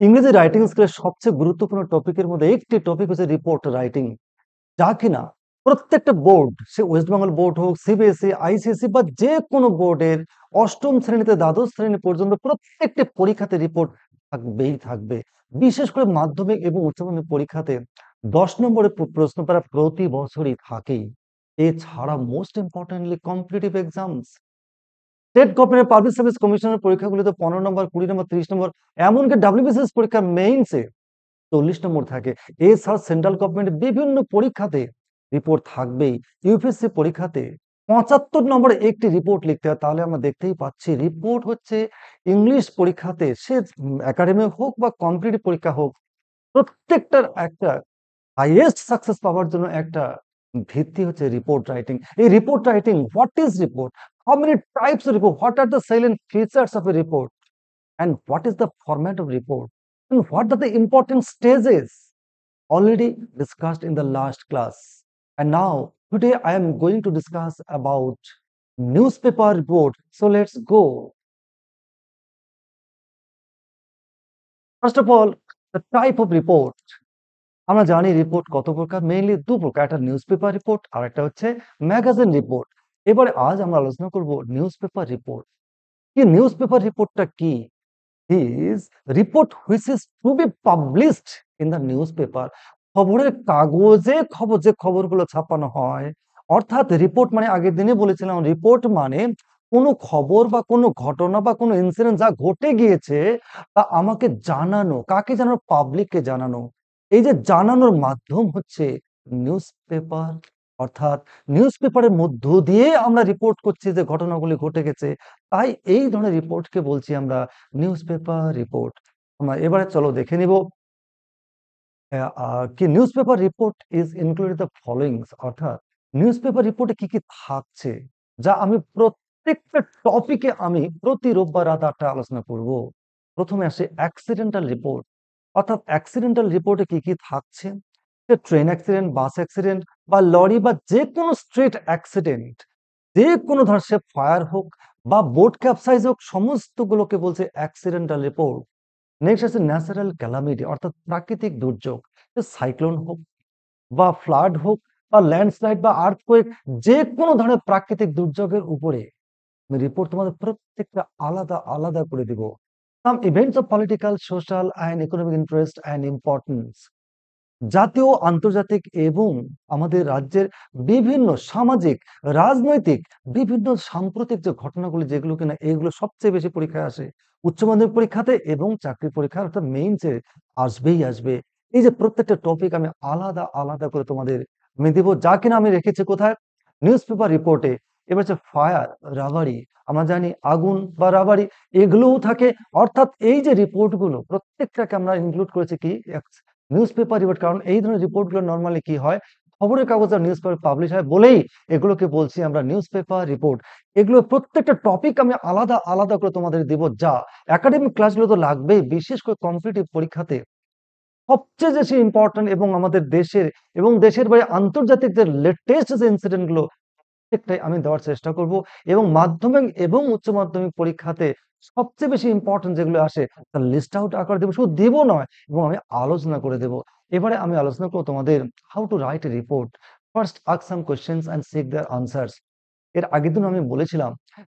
ইংরেজি রাইটিং স্কিলের সবচেয়ে গুরুত্বপূর্ণ টপিকের মধ্যে একটি টপিক হচ্ছে রিপোর্ট রাইটিং, যা কিনা প্রত্যেকটা বোর্ড, সে ওয়েস্ট বেঙ্গল বোর্ড হোক, সিবিএসই, আইসিএসসি বা যে কোনো বোর্ডের অষ্টম শ্রেণীতে দ্বাদশ শ্রেণী পর্যন্ত প্রত্যেকটি পরীক্ষাতে রিপোর্ট থাকবেই থাকবে। বিশেষ করে মাধ্যমিক এবং উচ্চ মাধ্যমিক পরীক্ষাতে 10 নম্বরের প্রশ্ন তারা প্রতি বছরই থাকেই। এছাড়া most importantly competitive exams, state government public service কমিশনের পরীক্ষাগুলিতে 15 নম্বর, 20 নম্বর, 30 নম্বর, এমনকি ডাব্লিউবিসিএস পরীক্ষা মেইনসে 40 নম্বর থাকে। এছাড়া সেন্ট্রাল গভর্নমেন্টের বিভিন্ন পরীক্ষাতে রিপোর্ট থাকবেই। ইউপিএসসি পরীক্ষাতে 75 নম্বরে একটি রিপোর্ট লিখতে হয়। তাহলে আমরা দেখতেই পাচ্ছি রিপোর্ট হচ্ছে ইংলিশ পরীক্ষাতে, সে একাডেমিক হোক বা কম্পিটিটিভ পরীক্ষা হোক, প্রত্যেকটার একটা হাইয়েস্ট সাকসেস পাওয়ার জন্য একটা ভিত্তি হচ্ছে রিপোর্ট রাইটিং। এই report writing, what is report, how many types of report, what are the silent features of A report, and what is the format of report, and what are the important stages already discussed in the last class. And now today I am going to discuss about newspaper report. So let's go. First of all, the type of report. আমরা জানি report কত প্রকার, mainly দু প্রকার, একটা news paper report আর একটা হচ্ছে magazine report. এবারে আজ আমরা আলোচনা করব নিউজ পেপার রিপোর্ট। কি নিউজ পেপার রিপোর্টটা কি? is report which is to be published in the newspaper. খবরের কাগজে যে খবরগুলো ছাপানো হয়, অর্থাৎ রিপোর্ট মানে আগের দিনে বলেছিলাম, রিপোর্ট মানে কোনো খবর বা কোনো ঘটনা বা কোনো ইনসিডেন্ট যা ঘটে গিয়েছে তা আমাকে জানানো, কাকে জানানো? পাবলিককে জানানো। এই যে জানানোর মাধ্যম হচ্ছে নিউজ পেপার। অর্থাৎ নিউজ পেপারের মধ্য দিয়ে আমরা রিপোর্ট করছি যে ঘটনাগুলি ঘটে গেছে, তাই এই ধরনের রিপোর্টকে বলছি আমরা নিউজ পেপার রিপোর্ট। আমরা এবারে চলো দেখে নিব কি news paper report is included the followings, অর্থাৎ নিউজ পেপার রিপোর্টে কি কি থাকছে, যা আমি প্রত্যেকটা টপিকে আমি প্রতি রোববার রাত 8টায় আলোচনা করব। প্রথমে আসে অ্যাক্সিডেন্টাল রিপোর্ট, অর্থাৎ অ্যাক্সিডেন্টাল রিপোর্টে কি কি থাকছে? ট্রেন অ্যাক্সিডেন্ট, বাস অ্যাক্সিডেন্ট বা লরি বা যে কোনো স্ট্রিট অ্যাক্সিডেন্ট, যে কোনো ধর সে ফায়ার হোক বা বোট ক্যাপসাইজ হোক, সমস্তগুলোকে বলছে অ্যাক্সিডেন্টাল রিপোর্ট। নেক্সট আছে ন্যাচারাল ক্যালামিটি, অর্থাৎ প্রাকৃতিক দুর্যোগ, সাইক্লোন হোক বা ফ্লাড হোক বা ল্যান্ডস্লাইড বা আর্থকোয়েক, যে কোনো ধরনের প্রাকৃতিক দুর্যোগের উপরে আমি রিপোর্ট তোমাদের প্রত্যেকটা আলাদা আলাদা করে দিব। Some events of political, social and economic interest and importance, জাতীয়, আন্তর্জাতিক এবং আমাদের রাজ্যের বিভিন্ন সামাজিক, রাজনৈতিক, বিভিন্ন সাম্প্রতিক যে ঘটনাগুলি, যেগুলো কিনা এগুলো সবচেয়ে বেশি পরীক্ষায় আসে উচ্চ মাধ্যমিক পরীক্ষাতে এবং চাকরির পরীক্ষা, অর্থাৎ মেইনসে আসবেই আসবে। এই যে প্রত্যেকটা টপিক আমি আলাদা আলাদা করে তোমাদের আমি দিব, যা কিনা আমি রেখেছি কোথায়? নিউজ পেপার রিপোর্টে। এবার হচ্ছে ফায়ার, রাবারি, আমরা জানি আগুন বা রাবারি এগুলোও থাকে। অর্থাৎ এই যে রিপোর্টগুলো প্রত্যেকটাকে আমরা ইনক্লুড করেছি কি নিউজ পেপার রিপোর্ট, কারণ এই ধরনের রিপোর্টগুলো নর্মালি কি হয়, খবরের কাগজ আর নিউজ পেপার পাবলিশ হয় বলেই এগুলোকে বলছি আমরা নিউজ পেপার রিপোর্ট। এগুলো প্রত্যেকটা টপিক আমি আলাদা আলাদা করে তোমাদের দিব, যা একাডেমিক ক্লাসগুলো তো লাগবেই, বিশেষ করে কম্পিটিটিভ পরীক্ষাতে সবচেয়ে বেশি ইম্পর্টেন্ট, এবং আমাদের দেশের এবং দেশের বাইরে আন্তর্জাতিক যে লেটেস্ট যে ইনসিডেন্ট গুলো প্রত্যেকটাই আমি দেওয়ার চেষ্টা করব। এবং মাধ্যমিক এবং উচ্চ মাধ্যমিক পরীক্ষাতে সবচেয়ে বেশি ইম্পর্টেন্ট যেগুলো আসে তার লিস্ট আউট আকারে দেবো, শুধু দেবো নয়, এবং আমি আলোচনা করে দেব। এবারে আমি আলোচনা করবো তোমাদের how to write a report. First ask some questions and seek their answers. এর আগের দিন আমি বলেছিলাম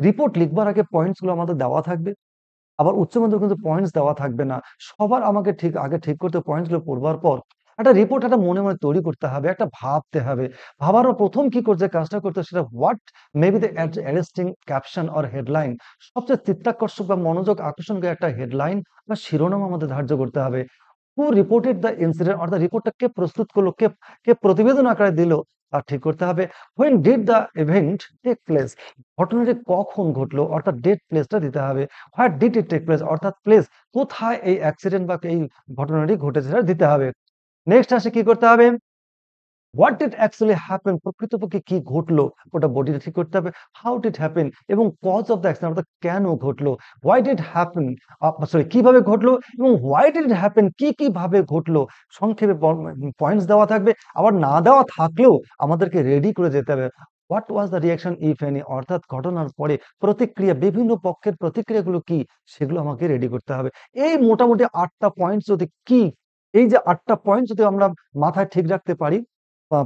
রিপোর্ট লিখবার আগে পয়েন্টস গুলো আমাদের দেওয়া থাকবে, আবার উচ্চ মাধ্যমিক কিন্তু পয়েন্টস দেওয়া থাকবে না। সবার আমাকে আগে ঠিক করতে, পয়েন্টস গুলো পড়বার পর একটা রিপোর্ট একটা মনে মনে তৈরি করতে হবে, একটা ভাবতে হবে। ভাবার প্রথম কি করছে কাজটা করতে, সেটা what maybe the arresting caption or headline, সবচেয়ে চিত্তাকর্ষক বা মনোযোগ আকর্ষণকারী একটা হেডলাইন বা শিরোনাম আমাদের ধার্য করতে হবে। হু রিপোর্টেড দ্য ইনসিডেন্ট, অর্থাৎ রিপোর্টটা কে প্রস্তুত করলো, কে কে প্রতিবেদন আকারে দিল, তা ঠিক করতে হবে। When did the event take place, ঘটনাটি কখন ঘটলো, অর্থাৎ ডেট প্লেসটা দিতে হবে। What did it take place, অর্থাৎ প্লেস কোথায় এই অ্যাক্সিডেন্ট বা এই ঘটনাটি ঘটেছে সেটা দিতে হবে। নেক্সট আসে কি করতে হবে, হোয়াট ডিড অ্যাকচুয়ালি হ্যাপেন, প্রকৃতপক্ষে কি ঘটলো, ওটা বডিটা ঠিক করতে হবে। হাউ ডিড হ্যাপেন, এবং কজ অফ দ্য অ্যাক্সিডেন্ট, অর্থাৎ কেন ঘটলো। হোয়াই ডিড হ্যাপেন, সরি কিভাবে ঘটলো, এবং হোয়াই ডিড হ্যাপেন, কি কিভাবে ঘটলো। সংক্ষেপে পয়েন্টস দেওয়া থাকবে, আবার না দেওয়া থাকলেও আমাদেরকে রেডি করে যেতে হবে। What was the reaction if any, অর্থাৎ ঘটনার পরে প্রতিক্রিয়া, বিভিন্ন পক্ষের প্রতিক্রিয়াগুলো কি, সেগুলো আমাকে রেডি করতে হবে। এই মোটামুটি 8টা পয়েন্ট যদি কি, এই যে 8টা পয়েন্ট যদি আমরা মাথায় ঠিক রাখতে পারি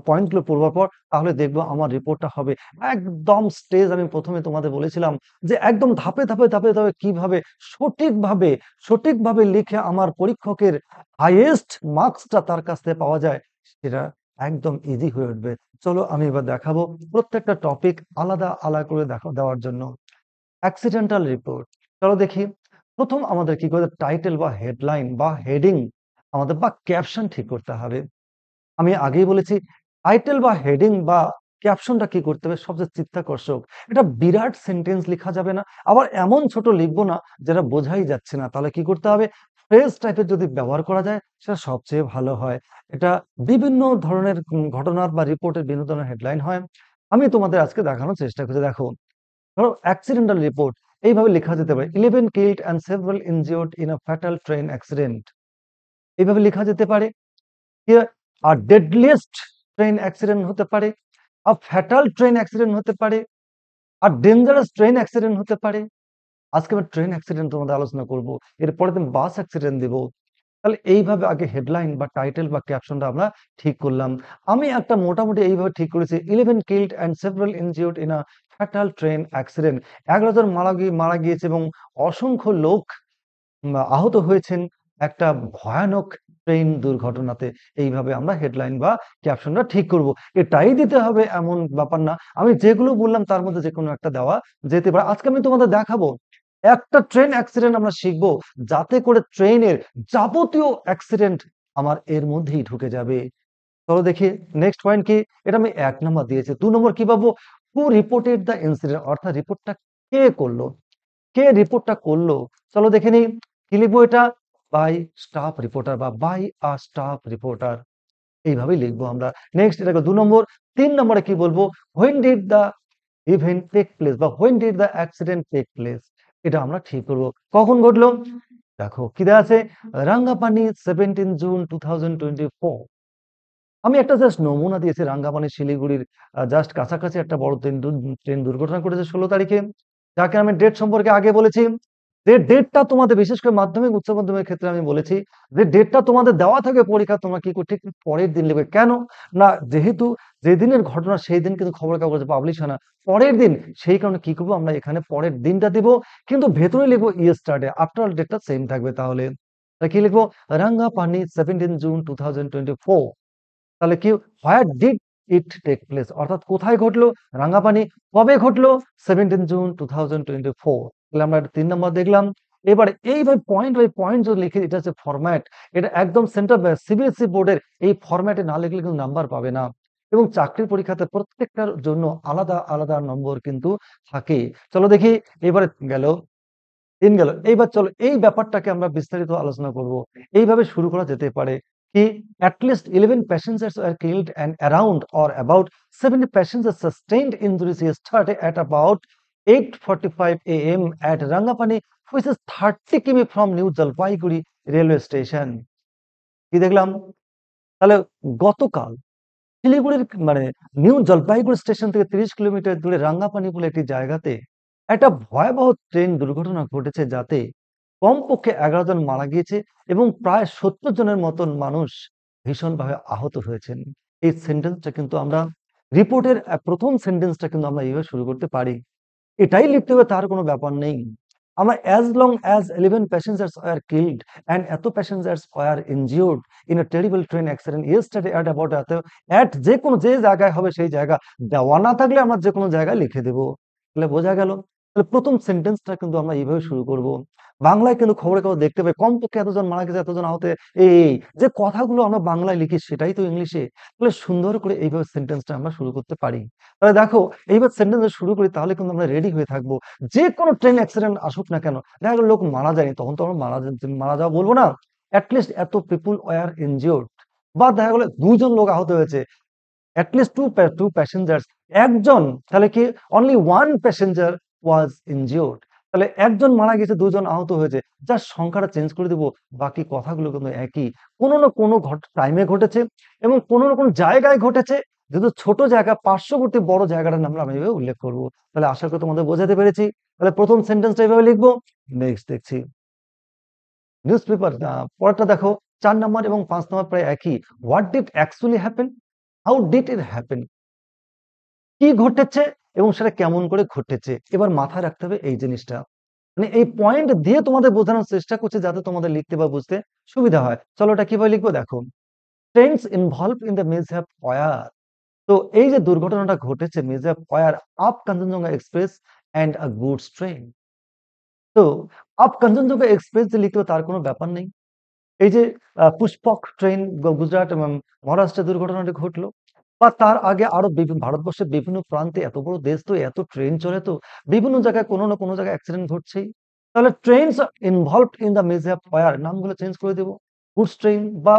পয়েন্টগুলো পড়বার পর, তাহলে দেখবো আমার রিপোর্টটা হবে একদম স্টেজ। আমি প্রথমে তোমাদের বলেছিলাম যে একদম ধাপে ধাপে ধাপে ধাপে কিভাবে সঠিকভাবে সঠিকভাবে লিখে আমার পরীক্ষকের হাইয়েস্ট মার্কসটা তার কাছ থেকে পাওয়া যায়, সেটা একদম ইজি হয়ে উঠবে। চলো আমি এবার দেখাবো প্রত্যেকটা টপিক আলাদা আলাদা করে দেওয়ার জন্য। অ্যাক্সিডেন্টাল রিপোর্ট, চলো দেখি। প্রথম আমাদের কি করতে, টাইটেল বা হেডলাইন বা হেডিং আমাদের বা ক্যাপশন ঠিক করতে হবে। আমি আগেই বলেছি টাইটেল বা হেডিং বা ক্যাপশনটা কি করতে হবে, সবচেয়ে চিত্তাকর্ষক। এটা বিরাট সেন্টেন্স লেখা যাবে না, আবার এমন ছোট লিখবো না যেটা বোঝাই যাচ্ছে না। তাহলে কি করতে হবে, ফ্রেজ টাইপের যদি ব্যবহার করা যায় সেটা সবচেয়ে ভালো হয়। এটা বিভিন্ন ধরনের ঘটনার বা রিপোর্টের বিভিন্ন ধরনের হেডলাইন হয়। আমি তোমাদের আজকে দেখানোর চেষ্টা করছি। দেখো, ধরো অ্যাক্সিডেন্টাল রিপোর্ট এইভাবে লেখা যেতে পারে, 11 killed and several injured in a fatal train accident, এইভাবে লেখা যেতে পারে। আর ডেডলিয়েস্ট ট্রেন অ্যাক্সিডেন্ট হতে পারে, আর ফ্যাটাল ট্রেন অ্যাক্সিডেন্ট হতে পারে, আর ডেঞ্জারাস ট্রেন অ্যাক্সিডেন্ট হতে পারে। আজকে আমি ট্রেন অ্যাক্সিডেন্ট তোমাদের আলোচনা করব, এরপরে তুমি বাস অ্যাক্সিডেন্ট দেব। তাহলে এইভাবে আগে হেডলাইন বা টাইটেল বা ক্যাপশনটা আমরা ঠিক করলাম। আমি একটা মোটামুটি এইভাবে ঠিক করেছি, 11 killed and several injured in a fatal train accident, 11 জন মারা গিয়েছে এবং অসংখ্য লোক আহত হয়েছেন একটা ভয়ানক ট্রেন দুর্ঘটনাতে। এইভাবে আমরা হেডলাইন বা ক্যাপশনটা ঠিক করব। এটাই দিতে হবে এমন ব্যাপার না, আমি যেগুলো বললাম তার মধ্যে যে কোনো একটা দেওয়া যেতে পারে। আজকে আমি তোমাদের দেখাবো একটা ট্রেন অ্যাক্সিডেন্ট আমরা শিখবো, যাতে করে ট্রেনের যাবতীয় অ্যাক্সিডেন্ট আমার এর মধ্যেই ঢুকে যাবে। চলো দেখি নেক্সট পয়েন্ট কি। এটা আমি 1 নম্বর দিয়েছি। 2 নম্বর কি পাবো, হু রিপোর্টেড দ্য ইনসিডেন্ট, অর্থাৎ রিপোর্টটা কে করলো, কে রিপোর্টটা করলো। চলো দেখে নিই কি লিখবো, এটা বাই স্টাফ রিপোর্টার বা বাই আ স্টাফ রিপোর্টার, এইভাবেই লিখবো আমরা। নেক্সট এটাকে 2 নম্বর। 3 নম্বরে কি বলবো, when did the event take place বা when did the accident take place, এটা আমরা ঠিক করবো, কখন ঘটলো। দেখো কি দেওয়া আছে, রাঙ্গাপানি 17 জুন 2024। আমি একটা জাস্ট নমুনা দিয়েছি, রাঙ্গাপানি শিলিগুড়ির জাস্ট কাছাকাছি একটা বড় ট্রেন দুর্ঘটনা ঘটেছে 16 তারিখে, যাকে আমি ডেট সম্পর্কে আগে বলেছি। যে ডেটটা তোমাদের বিশেষ করে মাধ্যমিক উচ্চ মাধ্যমিকের ক্ষেত্রে আমি বলেছি যে ডেটটা তোমাদের দেওয়া থাকে পরীক্ষা, তোমরা কি ঠিক পরের দিন লিখবে। কেন না, যেহেতু যেদিনের ঘটনা সেই দিন কিন্তু খবরের কাগজে পাবলিশ হয় না, পরের দিন, সেই কারণে কি করবো আমরা এখানে পরের দিনটা দিব, কিন্তু ভেতরে লিখবো ইয়েস্টারডে, আফটার অল ডেটটা সেম থাকবে। তাহলে কি লিখবো, রাঙ্গাপানি 17 জুন 2024। তাহলে কি, where did it take place, অর্থাৎ কোথায় ঘটলো, রাঙ্গাপানি। কবে ঘটলো, 17 জুন 2024। তাহলে আমরা 3 নম্বর দেখলাম। এবারে এইভাবে পয়েন্ট বাই পয়েন্ট যদি লিখে, এটা হচ্ছে ফরম্যাট, এটা একদম সেন্টার সিবিএসসি বোর্ডের এই ফরম্যাটে না লিখলে কিন্তু নাম্বার পাবে না, এবং চাকরির পরীক্ষাতে প্রত্যেকটার জন্য আলাদা আলাদা নম্বর কিন্তু থাকে। চলো দেখি, এবারে গেল 3 গেল। এইবার চলো এই ব্যাপারটাকে আমরা বিস্তারিত আলোচনা করব। এইভাবে শুরু করা যেতে পারে কি, at least 11 passengers were killed and around or about 70 passengers sustained injuries yesterday at about 8:45 a.m. at Rangapani, which is 30 km from New Jalpaiguri railway station। কি দেখলাম, তাহলে গতকাল শিলিগুড়ির মানে নিউ জলপাইগুড়ি স্টেশন থেকে 30 কিলোমিটার দূরে রাঙ্গাপানি বলে একটি জায়গাতে একটা ভয়াবহ ট্রেন দুর্ঘটনা ঘটেছে, যাতে কমপক্ষে 11 জন মারা গিয়েছে এবং প্রায় 70 জনের মতন মানুষ ভীষণভাবে আহত হয়েছেন। এই সেন্টেন্সটা কিন্তু আমরা রিপোর্টের প্রথম সেন্টেন্সটা কিন্তু আমরা এইভাবে শুরু করতে পারি। এটাই লিখতে হবে, তার কোনো ব্যাপার নেই। আমরা as long as 11 passengers were killed and এত passengers were injured in a terrible train accident yesterday at about at যে কোনো যে জায়গায় হবে সেই জায়গা দেওয়া না থাকলে আমরা যে কোনো জায়গায় লিখে দেব। তাহলে বোঝা গেল। তাহলে প্রথম সেন্টেন্সটা কিন্তু আমরা এইভাবে শুরু করব। বাংলায় কিন্তু খবরের কাগজ দেখতে পাই কমপক্ষে এতজন মারা গেছে, এতজন আহত, এই যে কথাগুলো আমরা বাংলায় লিখি সেটাই তো ইংলিশে। তাহলে সুন্দর করে এইভাবে সেন্টেন্সটা আমরা শুরু করতে পারি। তাহলে দেখো, এইবার সেন্টেন্স শুরু করি, তাহলে কিন্তু আমরা রেডি হয়ে থাকবো। যে কোনো ট্রেন অ্যাক্সিডেন্ট আসুক না কেন, দেখা গেল লোক মারা যায়নি, তখন তো আমরা মারা যাওয়া বলবো না, অ্যাটলিস্ট এত পিপুল ওয়ার ইনজিওর্ড, বা দেখা গেলো 2 জন লোক আহত হয়েছে, অ্যাটলিস্ট টু প্যাসেঞ্জার্স, একজন, তাহলে কি অনলি ওয়ান প্যাসেঞ্জার ওয়াজ ইনজিওর্ড, তাহলে একজন মারা গেছে 2 জন আহত হয়েছে, যার সংখ্যাটা চেঞ্জ করে দিব, বাকি কথাগুলো কিন্তু একই। কোনো না কোনো টাইমে ঘটেছে এবং কোনো না কোনো জায়গায় ঘটেছে, যেহেতু ছোট জায়গা পার্শ্ববর্তী বড় জায়গাটার নাম আমি এভাবে উল্লেখ করব। তাহলে আশা করি তোমাদের বোঝাতে পেরেছি। তাহলে প্রথম সেন্টেন্সটা এভাবে লিখবো। নেক্সট দেখছি নিউজ পেপার। পরেরটা দেখো, 4 নাম্বার এবং 5 নাম্বার প্রায় একই। What did actually happen, how did it happen, কি ঘটেছে এবং সেটা কেমন করে ঘটেছে। এবার মাথায় রাখতে হবে এই জিনিসটা, মানে এই পয়েন্ট দিয়ে তোমাদের বোঝানোর চেষ্টা করছে যাতে তোমাদের লিখতে বা বুঝতে সুবিধা হয়। চলো এটা কিভাবে লিখবো দেখো, trains involve in the mishap were. তো এই যে দুর্ঘটনাটা ঘটেছে mishap were up Kanchenjunga Express and a goods train. তো আপ কাঞ্চনজঙ্ঘা এক্সপ্রেস যে লিখতে হবে তার কোনো ব্যাপার নেই। এই যে পুষ্পক ট্রেন গুজরাট এবং মহারাষ্ট্রে দুর্ঘটনাটি ঘটলো, বা তার আগে আরো ভারতবর্ষের বিভিন্ন প্রান্তে, এত বড় দেশ তো এত ট্রেন চলে, তো বিভিন্ন জায়গায় কোনো না কোনো জায়গায় অ্যাক্সিডেন্ট ঘটছেই। তাহলে trains involved in the mishap were নামগুলো চেঞ্জ করে দেবো। গুডস ট্রেন বা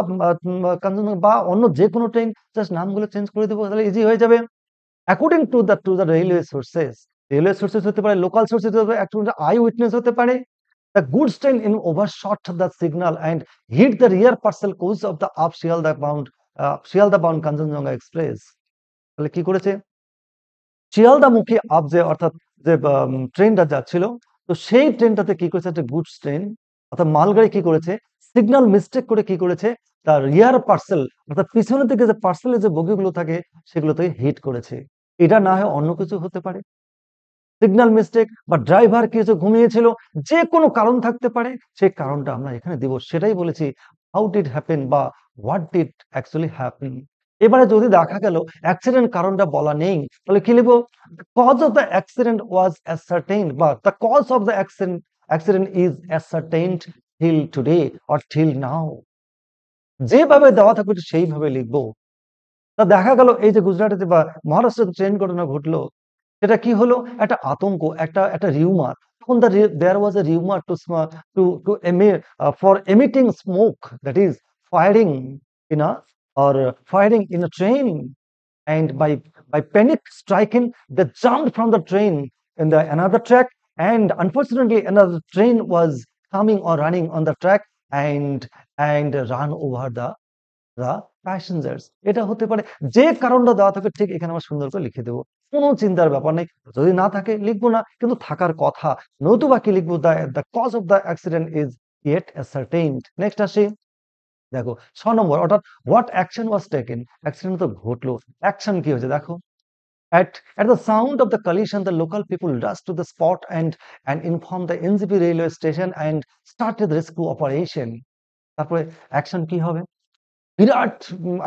কাঞ্চনজঙ্ঘা বা অন্য যে কোনো ট্রেন, জাস্ট নামগুলো চেঞ্জ করে দেবো, তাহলে ইজি হয়ে যাবে। According to the railway sources, railway sources হতে পারে, লোকাল সোর্সেস হতে পারে, একটা আই উইটনেস হতে পারে। The goods train in overshot the signal and hit the rear parcel course of the up Shialda bound Kanchenjunga Express. তাহলে কি করেছে, শিয়ালদা মুখী আপ যে অর্থাৎ যে ট্রেনটা যাচ্ছিল, তো সেই ট্রেনটাতে কি করেছে, একটা গুডস ট্রেন অর্থাৎ মালগাড়ি কি করেছে, সিগন্যাল মিস্টেক করে কি করেছে, তার রিয়ার পার্সেল অর্থাৎ পিছনের দিকে যে পার্সেলের যে বগিগুলো থাকে সেগুলোতে হিট করেছে। এটা না হয় অন্য কিছু হতে পারে, সিগন্যাল মিস্টেক বা ড্রাইভার কিছু ঘুমিয়েছিল, যে কোনো কারণ থাকতে পারে, সেই কারণটা আমরা এখানে দিব। সেটাই বলেছি হাউ ডিড হ্যাপেন বা হোয়াট ডিড অ্যাকচুয়ালি হ্যাপেন। এবারে যদি দেখা গেল অ্যাক্সিডেন্ট কারণটা বলা নেই, তাহলে কি লিখবো, cause of the accident was ascertained বা the cause of the accident is ascertained till today or till now. যেভাবে দেওয়া থাকবে সেইভাবে লিখবো। তা দেখা গেল এই যে গুজরাটে বা মহারাষ্ট্রে ট্রেন ঘটনা ঘটলো, সেটা কি হলো, একটা আতঙ্ক, একটা একটা রিউমার। তখন there was a rumour to emit for emitting smoke, that is firing in a or firing in a train, and by panic striking they jumped from the train in the another track, and unfortunately another train was coming or running on the track and run over the passengers. এটা হতে পারে, যে কারণটা দেওয়া থাকে ঠিক এখানে আমরা সুন্দর করে লিখে দেবো, কোনো চিন্তার ব্যাপার নেই। যদি না থাকে লিখবো না, কিন্তু থাকার কথা, নতুবা কি লিখবো, the cause of the accident is yet ascertained. Next আসি, দেখো 6 নম্বর, অর্থাৎ what action was taken. Accident তো ঘটলো, অ্যাকশন কি হয়েছে দেখো, at the sound of the collision the local people rushed to the spot and informed the NJP railway station and started the rescue operation। তারপরে অ্যাকশন কি হবে, বিরাট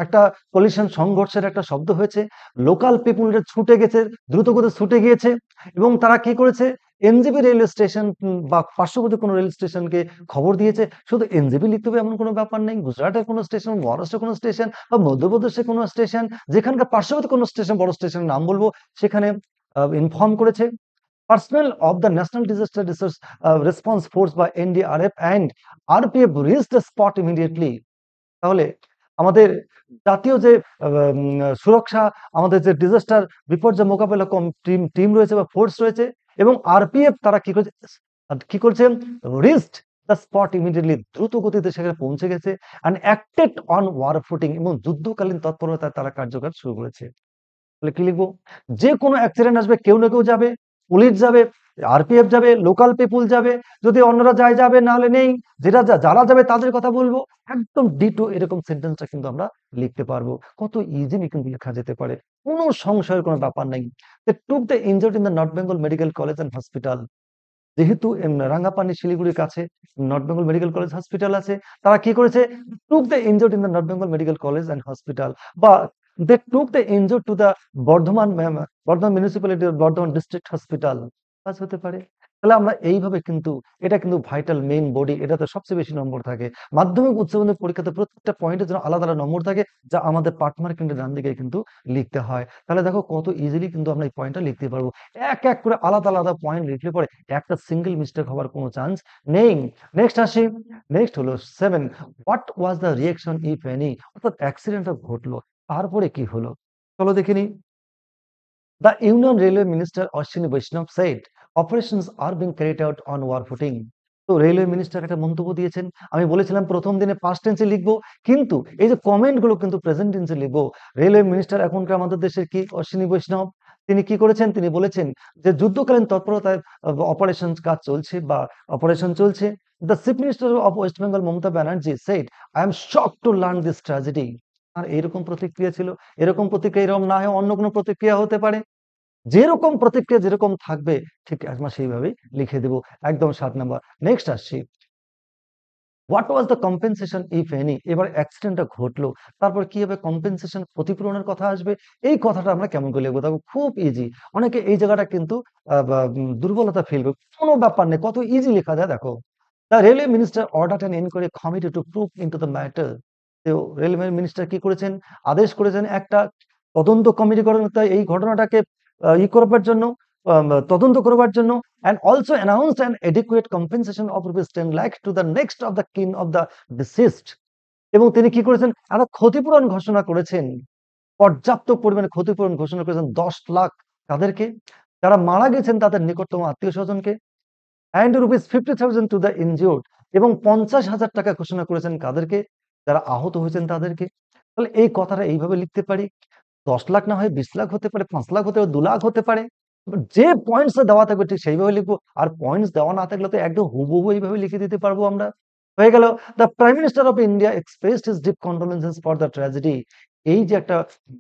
একটা collision, সংঘর্ষের একটা শব্দ হয়েছে, লোকাল পিপুলরা ছুটে গেছে, দ্রুত গতিতে ছুটে গিয়েছে, এবং তারা কি করেছে, এনজেপি রেলওয়ে স্টেশন বা পার্শ্ববর্তী কোনো রেল স্টেশনকে খবর দিয়েছে। শুধু এনজেপি লিখতে হবে এমন কোনো ব্যাপার নেই, গুজরাটের কোনো স্টেশন, মহারাষ্ট্রের কোনো স্টেশন বা মধ্যপ্রদেশের কোনো স্টেশন, যেখানকার পার্শ্ববর্তী কোনো স্টেশন, বড় স্টেশনের নাম বলবো, সেখানে ইনফর্ম করেছে। Personal of the national disaster response force বা NDRF and RPF reach the spot immediately. তাহলে আমাদের জাতীয় যে সুরক্ষা, আমাদের যে ডিজাস্টার বিপর্যয় মোকাবেলা টিম রয়েছে বা ফোর্স রয়েছে, এবং আরপিএফ তারা কি করছে, রিস্ট দ্য স্পট ইমিডিয়েটলি, দ্রুত গতিতে সেখানে পৌঁছে গেছে, and acted on war footing, এবং যুদ্ধকালীন তৎপরতায় তারা কার্যকর শুরু করেছে। তাহলে কি লিখবো, যে কোনো অ্যাক্সিডেন্ট আসবে কেউ না কেউ যাবে, পুলিশ যাবে, আরপিএফ যাবে, লোকাল পিপুল যাবে, যদি অন্যরা যাবে, না হলে নেই, যারা যাবে তাদের কথা বলবো। একদম ডিটো এরকম সেন্টেন্সটা কিন্তু আমরা লিখতে পারবো, কত ইজিলি কিন্তু লেখা যেতে পারে, কোনো সংশয়ের কোনো ব্যাপার নেই। Took the injured in the north Bengal medical college and hospital. যেহেতু রাঙ্গাপানি শিলিগুড়ির কাছে north Bengal medical college hospital আছে, তারা কি করেছে, took the injured in the north Bengal medical college and hospital, বা they took the injured to the Bardhaman municipality, Bardhaman district hospital, কাজ হতে পারে। তাহলে আমরা এইভাবে কিন্তু, এটা কিন্তু ভাইটাল মেইন বডি, এটাতে সবচেয়ে বেশি নম্বর থাকে। মাধ্যমিক উচ্চ মাধ্যমিক পরীক্ষাতে প্রত্যেকটা পয়েন্টের জন্য আলাদা আলাদা নম্বর থাকে, যা আমাদের পার্টমার্ক কিন্তু ডান দিকে কিন্তু লিখতে হয়। তাহলে দেখো কত ইজিলি কিন্তু আমরা এই পয়েন্টটা লিখতে পারবো, এক এক করে আলাদা আলাদা পয়েন্ট লিখলে পরে একটা সিঙ্গেল মিস্টেক হওয়ার কোনো চান্স নেই। নেক্সট আসি, নেক্সট হলো 7, what was the reaction if any, অর্থাৎ অ্যাক্সিডেন্টটা ঘটলো, তারপরে কি হলো, চলো দেখে নিই। The Union Railway Minister Ashwini Vaishnav said operations are being carried out on war footing. তো রেলওয়ে মিনিস্টার একটা মন্তব্য দিয়েছেন। আমি বলেছিলাম প্রথম দিনে পাস্ট টেন্সে লিখবো, কিন্তু এই যে কমেন্ট গুলো কিন্তু প্রেজেন্ট টেন্সে লিখবো। রেলওয়ে মিনিস্টার এখনকার আমাদের দেশের কি অশ্বিনী বৈষ্ণব, তিনি কি করেছেন, তিনি বলেছেন যে যুদ্ধকালীন তৎপরতায় অপারেশন কাজ চলছে বা অপারেশন চলছে। The chief minister of West Bengal Mamata Banerjee said, I am shock to learn this tragedy. আর এরকম প্রতিক্রিয়া ছিল। এরকম প্রতিক্রিয়া এরকম না হয় অন্য কোনো প্রতিক্রিয়া হতে পারে। যেরকম প্রতিক্রিয়া যেরকম থাকবে ঠিক আমরা সেইভাবেই লিখে দেব। একদম ৭ নাম্বার। নেক্সট আসছি। What was the compensation if any? এবার অ্যাক্সিডেন্টটা ঘটলো। তারপর কি হবে? কম্পেনসেশন, ক্ষতিপূরণের কথা আসবে। এই কথাটা আমরা কেমন করে লিখবো? দেখো খুব ইজি। অনেকে এই জায়গাটা কিন্তু দুর্বলতা ফিল করে। কোনো ব্যাপার নেই। কত ইজি লেখা যায় দেখো। The railway minister ordered an inquiry committee to probe into the matter. তো রেলওয়ে মিনিস্টার কি করেছেন? আদেশ করেছেন একটা তদন্ত কমিটি গঠন করতে, এই ঘটনাটাকে ই করবার জন্য, তদন্ত করবার জন্য, and also announced an adequate compensation of rupees 10 lakh to the next of the kin of the deceased. এবং তিনি কি করেছেন? একটা ক্ষতিপূরণ ঘোষণা করেছেন। পর্যাপ্ত পরিমাণে ক্ষতিপূরণ ঘোষণা করেছেন ১০ লাখ তাদেরকে, যারা মারা গেছেন তাদের নিকটতম আত্মীয়স্বজনকে, and rupees 50,000 to the injured, এবং ৫০,০০০ টাকা ঘোষণা করেছেন কাদেরকে? যারা আহত হয়েছেন তাদেরকে। তাহলে এই কথাটা এইভাবে লিখতে পারি। ১০ লাখ না হয় ২০ লাখ হতে পারে, ৫ লাখ হতে পারে, ২ লাখ হতে পারে। যে পয়েন্টস দেওয়া থাকবে ঠিক সেইভাবে লিখবো। আর পয়েন্টস দেওয়া না থাকলে তো একদম হুবহু এইভাবে লিখে দিতে পারবো আমরা। হয়ে গেল। The prime minister of India expressed his deep condolences for the tragedy. এই যে একটা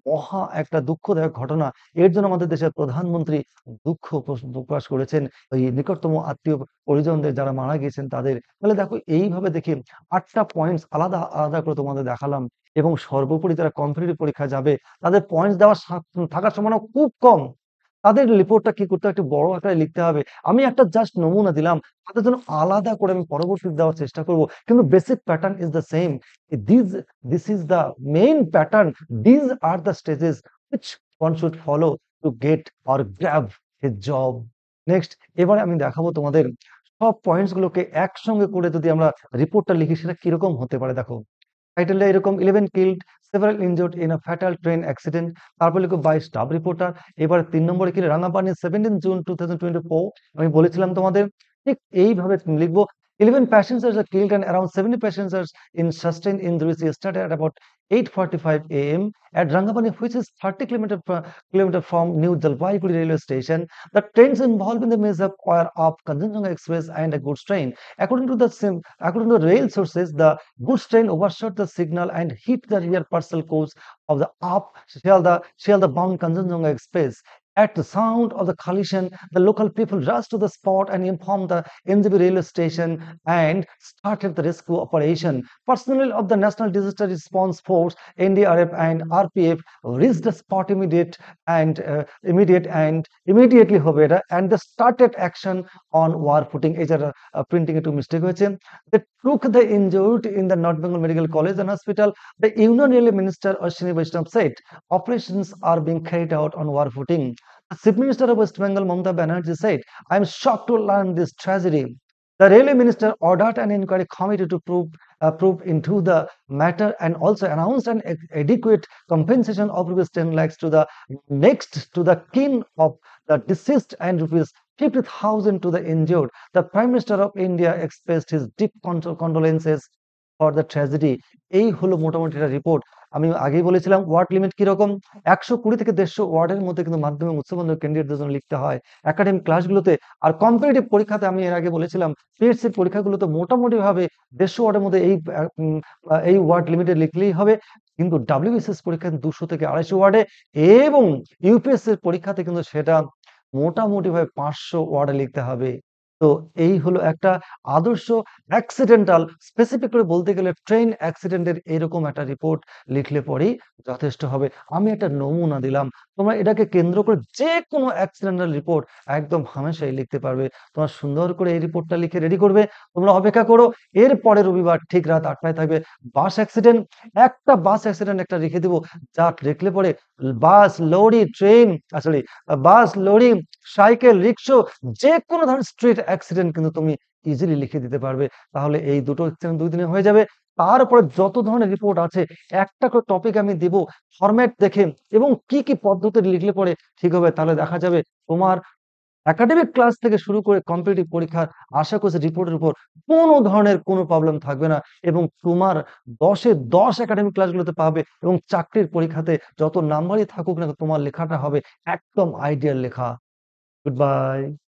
মহা একটা দুঃখদায়ক ঘটনা, এর জন্য আমাদের দেশের প্রধানমন্ত্রী দুঃখ প্রকাশ করেছেন ওই নিকটতম আত্মীয় পরিজনদের যারা মারা গিয়েছেন তাদের। তাহলে দেখো এইভাবে দেখি ৮টা পয়েন্টস আলাদা আলাদা করে তোমাদের দেখালাম, এবং সর্বোপরি যারা কম্পিটিটিভ পরীক্ষা যাবে তাদের পয়েন্টস দেওয়ার থাকার সম্ভাবনা খুব কম। তাদের রিপোর্টটা কি করতে হবে? একটু বড় আকারে লিখতে হবে। আমি একটা জাস্ট নমুনা দিলাম। তাদের জন্য আলাদা করে আমি পরবর্তীতে দেওয়ার চেষ্টা করব। কিন্তু basic pattern is the same. This this is the main pattern. This are the stages which one should follow to get or grab a job. Next, এবারে আমি দেখাবো তোমাদের সব পয়েন্টস গুলোকে একসঙ্গে করে যদি আমরা রিপোর্টটা লিখি সেটা কিরকম হতে পারে দেখো। টাইটেলটা এরকম 11 killed, several injured in a fatal train accident. তারপর লিখো বাই স্টাফ রিপোর্টার। এবার ৩ নম্বরে কি রাঙ্গাপানি 17 জুন 2024। আমি বলেছিলাম তোমাদের ঠিক এইভাবে তুমি লিখবো। 11 passengers are killed and around 70 passengers in sustained injuries yesterday at about 8:45 a.m. at Rangapani, which is 30 kilometer from New Jalpaiguri railway station. The trains involved in the mishap were of Kanchenjunga Express and a goods train. According to rail sources, the goods train overshot the signal and hit the rear parcel coach of the up Shialda bound Kanchenjunga Express. At the sound of the collision, the local people rushed to the spot and informed the NJB railway station and started the rescue operation. Personnel of the National Disaster Response Force (NDRF) and RPF reached the spot immediately হবে এটা, and they started action on war footing. এই যারা printing একটু mistake হয়েছে। They took the injured in the North Bengal Medical College and Hospital. The Union Railway Minister Ashwini Vaishnav said operations are being carried out on war footing. The Chief Minister of West Bengal Mamata Banerjee said, I am shocked to learn this tragedy. The railway minister ordered an inquiry committee to probe into the matter and also announced an adequate compensation of rupees 10 lakhs to the next to the kin of the deceased and rupees 50,000 to the injured. The Prime Minister of India expressed his deep condolences for the tragedy. এই হলো মোটামুটি একটা report. আমি আগেই বলেছিলাম word limit কিরকম, ১২০ থেকে ১৫০ ওয়ার্ডের মধ্যে কিন্তু মাধ্যমিক উচ্চমাধ্যমিক ক্যান্ডিডেটদের জন্য লিখতে হয় একাডেমিক ক্লাসগুলোতে। আর কম্পিটিটিভ পরীক্ষাতে আমি এর আগে বলেছিলাম পিএসসি পরীক্ষাগুলোতে মোটামুটি ভাবে ১৫০ ওয়ার্ডের মধ্যে এই ওয়ার্ড লিমিটে লিখলেই হবে। কিন্তু ডাব্লিউবিসিএস পরীক্ষা ২০০ থেকে ২৫০ ওয়ার্ডে, এবং ইউপিএসসির পরীক্ষাতে কিন্তু সেটা মোটামুটি ভাবে ৫০০ ওয়ার্ডে লিখতে হবে। তো এই হলো একটা আদর্শ অ্যাক্সিডেন্টাল, স্পেসিফিক করে বলতে গেলে ট্রেন অ্যাক্সিডেন্টের এরকম একটা রিপোর্ট লিখলে পরেই যথেষ্ট হবে। আমি একটা নমুনা দিলাম। তোমরা এটাকে কেন্দ্র করে যেকোনো অ্যাক্সিডেন্টাল রিপোর্ট একদম হামেশাই লিখতে পারবে। তোমরা সুন্দর করে এই রিপোর্টটা লিখে রেডি করবে। তোমরা অপেক্ষা করো। এরপরে রবিবার ঠিক রাত ৮টায় থাকবে বাস অ্যাক্সিডেন্ট। একটা বাস অ্যাক্সিডেন্ট একটা রেখে দেবো, যা লিখলে পরে বাস, লরি, ট্রেন, সরি, বাস, লরি, সাইকেল, রিকশা, যেকোনো ধরনের স্ট্রিট অ্যাক্সিডেন্ট কিন্তু তুমি ইজিলি লিখে দিতে পারবে। তাহলে এই দুটো অ্যাক্সিডেন্ট ২ দিনে হয়ে যাবে। তারপরে যত ধরনের রিপোর্ট আছে একটা করে টপিক আমি দিব ফরম্যাট দেখে, এবং কি পদ্ধতি লিখলে পরে ঠিক হবে। তাহলে দেখা যাবে তোমার একাডেমিক ক্লাস থেকে শুরু করে কম্পিটিটিভ পরীক্ষার আশা করছি রিপোর্টের উপর কোনো ধরনের কোনো প্রবলেম থাকবে না এবং তোমার 10 এ 10 একাডেমিক ক্লাসগুলোতে পাবে এবং চাকরির পরীক্ষাতে যত নাম্বারই থাকুক না তোমার লেখাটা হবে একদম আইডিয়াল লেখা। Good bye.